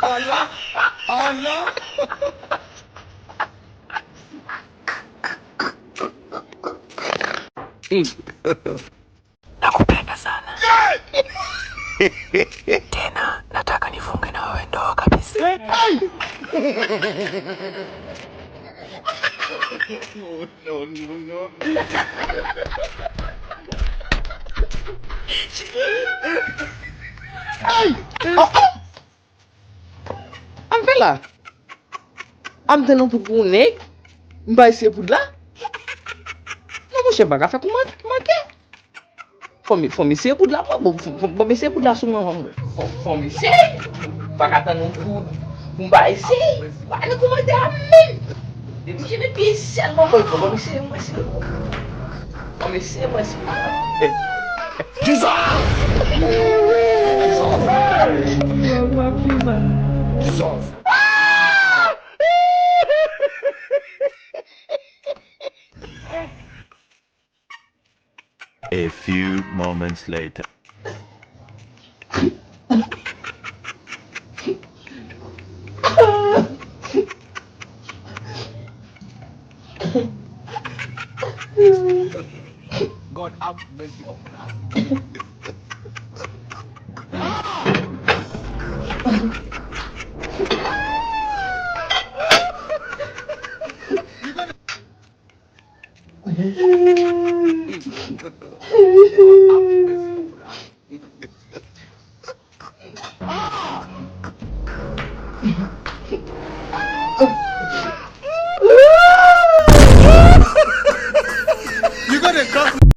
Allah! Allah! Nakupenda sana. Tena nataka nifunge na wewe ndoa kabisa. No. Am fela. Am tenon pou gounek. Mbay se pou la. Non mwen se baga fe pou manke. Fon mi se pou la. Fon mi se pou la souman. Fon mi se. Baga tenon pou mbay se. Baga ne kouman de amen. Depi jene piye sel mwen. Fon mi se mwen se. Fon mi se mwen se. A few moments later. God have mercy upon us. You got a